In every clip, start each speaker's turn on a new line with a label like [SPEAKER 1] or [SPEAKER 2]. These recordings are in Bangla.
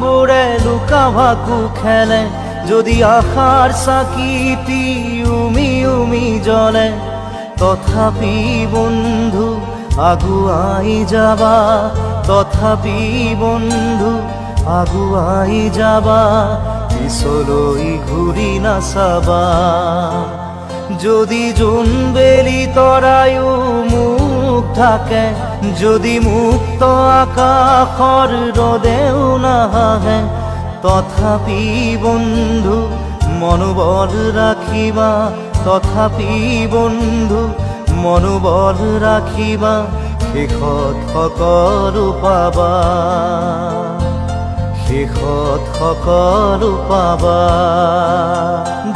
[SPEAKER 1] বুড়ে লুকা ভাকু খেলে, যদি আশার চাকিটি উমি উমি জ্বলে, তথাপি বন্ধু আগুৱাই যাবা, তথাপি বন্ধু আগুৱাই যাবা, পিছলৈ ঘূৰি নাচাবা। যদি জোনবেলি তৰায়ো মুখ ঢাকে, যদি মুক্ত আকাশৰ ৰদেও নাহে, তথাপি বন্ধু মনোবল ৰাখিবা, তথাপি বন্ধু মনোবল ৰাখিবা, শেষত সকলো পাবা, শেষত সকলো পাবা।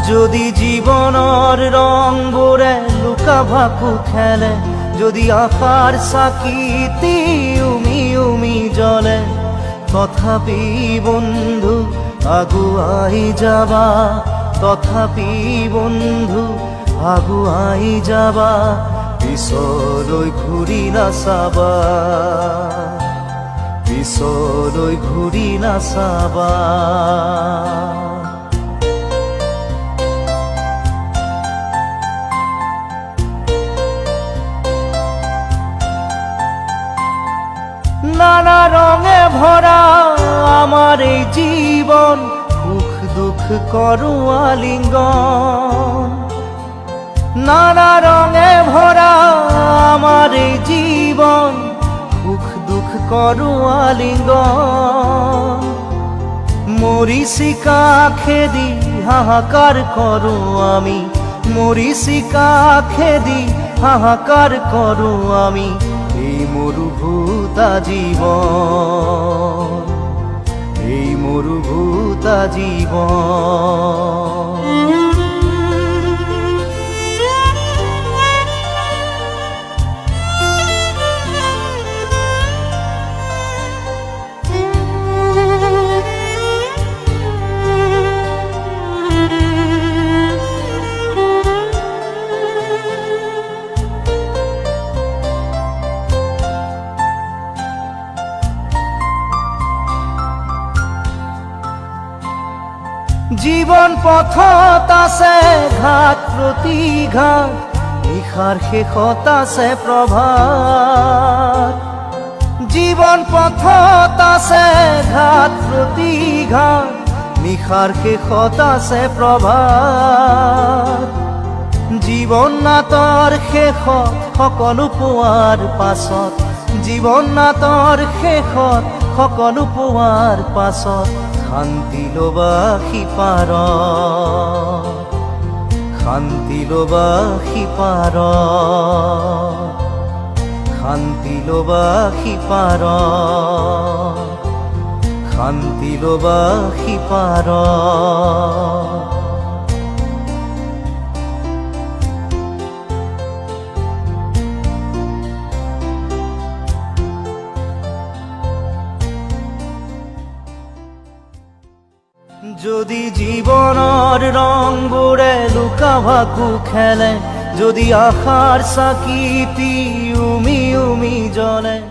[SPEAKER 1] যদি জীৱনৰ ৰংবোৰে লুকা ভাকু খেলে, যদি আশাৰ চাকিটি উমি উমি জ্বলে, তথাপি বন্ধু আগুৱাই যাবা, তথাপি বন্ধু আগুৱাই যাবা, পিছলৈ ঘূৰি নাচাবা, পিছলৈ ঘূৰি নাচাবা। নানা রঙে ভরা আমার এই জীবন, সুখ দুঃখ করো আলিঙ্গন। নানা রঙে ভরা আমার এই জীবন, সুখ দুঃখ করো আলিঙ্গন। মরিচিকা খেদি হাহাকার করো আমি, মরিচিকা খেদি হাহাকার করো আমি, এই মরুভূতা জীবন, এই মরুভূতা জীবন। জীবন পথত আছে ঘাট প্ৰতিঘাট, নিশাৰ শেষত আছে প্ৰভাত। জীবন পথত আছে ঘাট প্ৰতিঘাট, নিশাৰ শেষত আছে প্ৰভাত। জীৱন নাটৰ শেষত সকলো পোৱাৰ পাছত, জীৱন নাটৰ শেষত সকলো পোৱাৰ পাছত, শান্তি লবা সিপাৰত, শান্তি লবা সিপাৰত, শান্তি লবা সিপাৰত, শান্তি লবা সিপাৰত। যদি জীবনৰ ৰংবোৰে লুকা ভাকু খেলে, যদি আশাৰ চাকিটি উমি উমি জ্বলে।